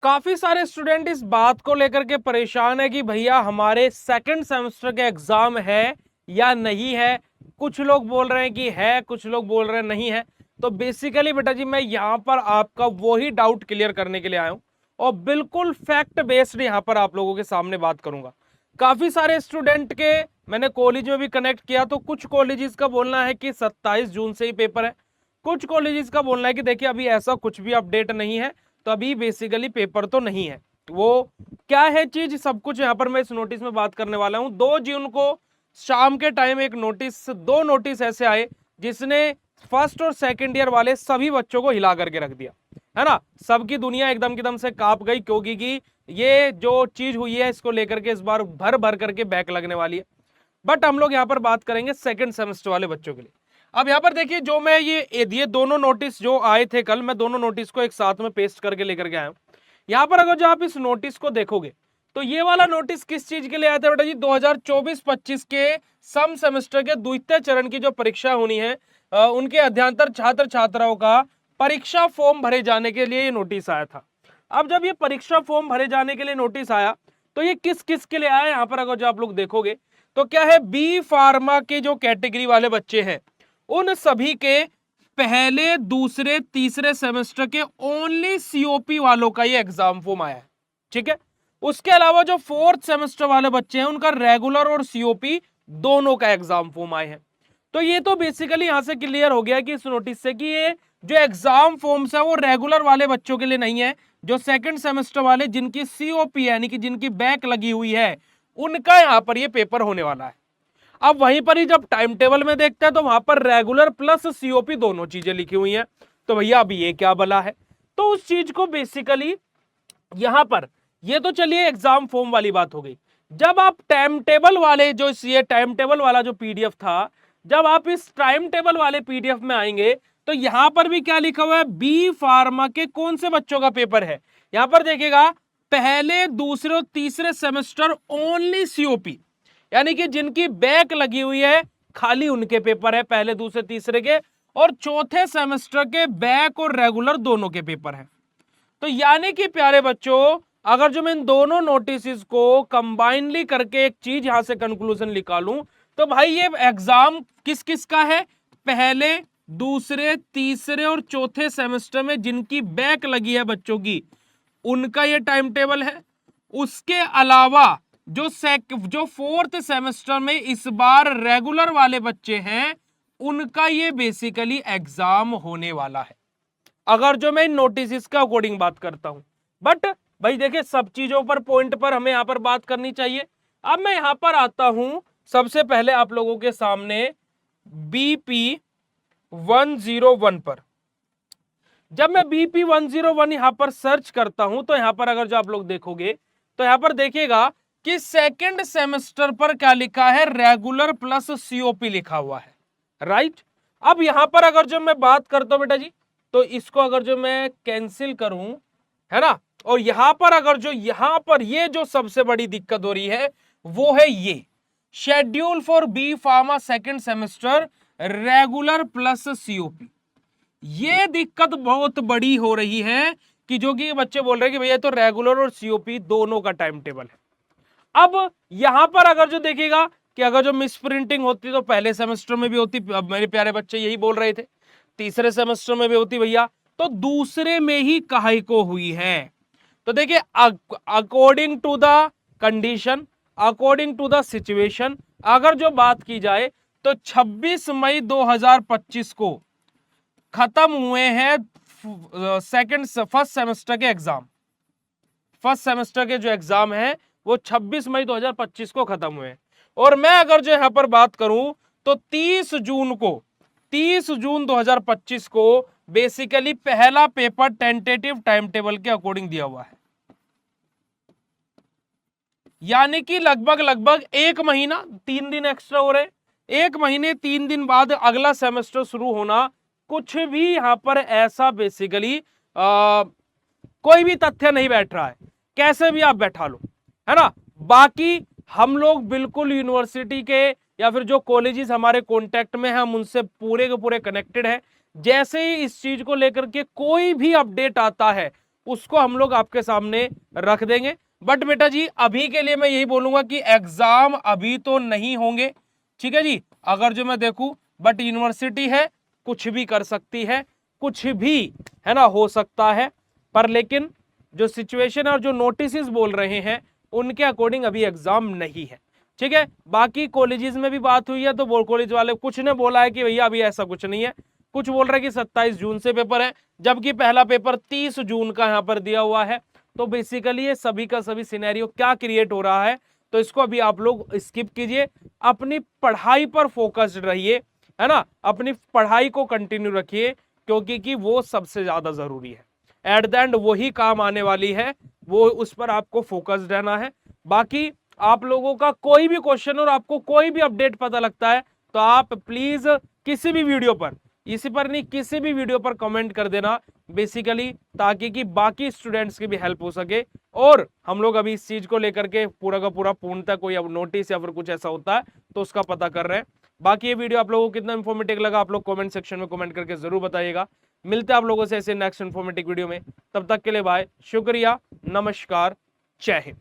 काफी सारे स्टूडेंट इस बात को लेकर के परेशान है कि भैया हमारे सेकंड सेमेस्टर के एग्जाम है या नहीं है। कुछ लोग बोल रहे हैं कि है, कुछ लोग बोल रहे हैं नहीं है। तो बेसिकली बेटा जी मैं यहां पर आपका वही डाउट क्लियर करने के लिए आया हूं और बिल्कुल फैक्ट बेस्ड यहां पर आप लोगों के सामने बात करूंगा। काफी सारे स्टूडेंट के मैंने कॉलेज में भी कनेक्ट किया तो कुछ कॉलेजेस का बोलना है कि 27 जून से ही पेपर है, कुछ कॉलेजेस का बोलना है कि देखिए अभी ऐसा कुछ भी अपडेट नहीं है, तो अभी बेसिकली पेपर तो नहीं है। वो क्या है चीज, सब कुछ यहां पर मैं इस नोटिस में बात करने वाला हूं। 2 जून को शाम के टाइम एक नोटिस, दो नोटिस ऐसे आए जिसने फर्स्ट और सेकंड ईयर वाले सभी बच्चों को हिला करके रख दिया, है ना। सबकी दुनिया एकदम से कांप गई, क्योंकि कि ये जो चीज हुई है इसको लेकर के इस बार भर भर करके बैक लगने वाली है। बट हम लोग यहां पर बात करेंगे सेकंड सेमेस्टर वाले बच्चों के लिए। अब यहां पर देखिए जो मैं ये दोनों नोटिस जो आए थे कल, मैं दोनों नोटिस को एक साथ में पेस्ट करके लेकर के आया हूं। यहां पर अगर जो आप इस नोटिस को देखोगे तो ये वाला नोटिस किस चीज के लिए आया था बेटा जी, 2024-25 के सम सेमेस्टर के द्वितीय चरण की जो परीक्षा होनी है उनके अध्ययनतर छात्र छात्राओं का परीक्षा फॉर्म भरे जाने के लिए ये नोटिस आया था। अब जब ये परीक्षा फॉर्म भरे जाने के लिए नोटिस आया तो ये किस किस के लिए आया, यहां पर अगर जो आप लोग देखोगे तो क्या है, बी फार्मा के जो कैटेगरी वाले बच्चे हैं उन सभी के पहले दूसरे तीसरे सेमेस्टर के ओनली सीओपी वालों का ये एग्जाम फॉर्म आया है, ठीक है। उसके अलावा जो फोर्थ सेमेस्टर वाले बच्चे हैं उनका रेगुलर और सीओपी दोनों का एग्जाम फॉर्म आए हैं। तो ये तो बेसिकली यहां से क्लियर हो गया कि इस नोटिस से कि ये जो एग्जाम फॉर्म्स है वो रेगुलर वाले बच्चों के लिए नहीं है, जो सेकंड सेमेस्टर वाले जिनकी सीओपी यानी कि जिनकी बैक लगी हुई है उनका यहां पर ये पेपर होने वाला है। अब वहीं पर ही जब टाइम टेबल में देखते हैं तो वहां पर रेगुलर प्लस सीओपी दोनों चीजें लिखी हुई हैं। तो भैया अब ये क्या बला है, तो उस चीज को बेसिकली यहां पर, ये तो चलिए एग्जाम फॉर्म वाली बात हो गई। जब आप टाइम टेबल वाले जो ये टाइम टेबल वाला जो पीडीएफ था, जब आप इस टाइम टेबल वाले पीडीएफ में आएंगे तो यहां पर भी क्या लिखा हुआ है, बी फार्मा के कौन से बच्चों का पेपर है। यहां पर देखिएगा पहले दूसरे और तीसरे सेमेस्टर ओनली सीओपी, यानी कि जिनकी बैक लगी हुई है खाली उनके पेपर है पहले दूसरे तीसरे के, और चौथे सेमेस्टर के बैक और रेगुलर दोनों के पेपर है। तो यानी कि प्यारे बच्चों अगर जो मैं इन दोनों नोटिस को कंबाइनली करके एक चीज यहां से कंक्लूजन निकालूं तो भाई ये एग्जाम किस किस का है, पहले दूसरे तीसरे और चौथे सेमेस्टर में जिनकी बैक लगी है बच्चों की उनका ये टाइम टेबल है। उसके अलावा जो फोर्थ सेमेस्टर में इस बार रेगुलर वाले बच्चे हैं उनका ये बेसिकली एग्जाम होने वाला है, अगर जो मैं नोटिस का अकॉर्डिंग बात करता हूं। बट भाई देखिए सब चीजों पर पॉइंट पर हमें यहां पर बात करनी चाहिए। अब मैं यहां पर आता हूं सबसे पहले आप लोगों के सामने BP101 पर। जब मैं BP101 यहां पर सर्च करता हूं तो यहां पर अगर जो आप लोग देखोगे तो यहां पर देखिएगा कि सेकंड सेमेस्टर पर क्या लिखा है, रेगुलर प्लस सीओपी लिखा हुआ है, राइट। अब यहां पर अगर जो मैं बात करता हूं बेटा जी तो इसको अगर जो मैं कैंसिल करूं, है ना, और यहां पर अगर जो यहां पर ये जो सबसे बड़ी दिक्कत हो रही है वो है ये schedule for B pharma second semester regular plus COP. ये दिक्कत बहुत बड़ी हो रही है कि जो कि बच्चे बोल रहे हैं कि भैया तो रेगुलर और सीओपी दोनों का टाइम टेबल है। अब यहां पर अगर जो देखिएगा कि अगर जो मिस प्रिंटिंग होती तो पहले सेमेस्टर में भी होती, अब मेरे प्यारे बच्चे यही बोल रहे थे, तीसरे सेमेस्टर में भी होती भैया, तो दूसरे में ही काहे को हुई है। तो देखिए according to the condition, according to the situation, अगर जो बात की जाए तो 26 मई 2025 को खत्म हुए हैं फर्स्ट सेमेस्टर के एग्जाम। फर्स्ट सेमेस्टर के जो एग्जाम है वो 26 मई 2025 को खत्म हुए हैं। और मैं अगर जो यहां पर बात करूं तो 30 जून 2025 को बेसिकली पहला पेपर टेंटेटिव टाइम टेबल के अकॉर्डिंग दिया हुआ है, यानी कि लगभग 1 महीना 3 दिन एक्स्ट्रा हो रहे, 1 महीने 3 दिन बाद अगला सेमेस्टर शुरू होना। कुछ भी यहां पर ऐसा बेसिकली कोई भी तथ्य नहीं बैठ रहा है, कैसे भी आप बैठा लो, है ना। बाकी हम लोग बिल्कुल यूनिवर्सिटी के या फिर जो कॉलेजेस हमारे कांटेक्ट में हैं हम उनसे पूरे के पूरे कनेक्टेड हैं। जैसे ही इस चीज को लेकर के कोई भी अपडेट आता है उसको हम लोग आपके सामने रख देंगे। बट बेटा जी अभी के लिए मैं यही बोलूंगा कि एग्जाम अभी तो नहीं होंगे, ठीक है जी। अगर जो मैं देखूं, बट यूनिवर्सिटी है, कुछ भी कर सकती है, कुछ भी है ना हो सकता है, पर लेकिन जो सिचुएशन और जो नोटिस बोल रहे हैं उनके अकॉर्डिंग अभी एग्जाम नहीं है, ठीक है। बाकी कॉलेजेस में भी बात हुई है तो वो कॉलेज वाले कुछ ने बोला है कि भैया अभी ऐसा कुछ नहीं है, कुछ बोल रहे हैं कि 27 जून से पेपर है, जबकि पहला पेपर 30 जून का यहां पर दिया हुआ है। तो बेसिकली ये सभी का सभी सिनेरियो क्या क्रिएट हो रहा है, तो इसको अभी आप लोग स्किप कीजिए, अपनी पढ़ाई पर फोकस्ड रहिए, है ना, अपनी पढ़ाई को कंटिन्यू रखिए, क्योंकि कि वो सबसे ज्यादा जरूरी है। एट द एंड वही काम आने वाली है, वो उस पर आपको फोकस्ड रहना है। बाकी आप लोगों का कोई भी क्वेश्चन और आपको कोई भी अपडेट पता लगता है तो आप प्लीज किसी भी वीडियो पर, इसी पर नहीं किसी भी वीडियो पर कमेंट कर देना, बेसिकली ताकि कि बाकी स्टूडेंट्स की भी हेल्प हो सके। और हम लोग अभी इस चीज को लेकर के पूरा का पूरा पूर्णतः कोई अब नोटिस या फिर कुछ ऐसा होता है तो उसका पता कर रहे हैं। बाकी ये वीडियो आप लोगों को कितना इंफॉर्मेटिव लगा आप लोग कमेंट सेक्शन में कमेंट करके जरूर बताइएगा। मिलते हैं आप लोगों से ऐसे नेक्स्ट इंफॉर्मेटिव वीडियो में, तब तक के लिए बाय, शुक्रिया, नमस्कार, जय हिंद।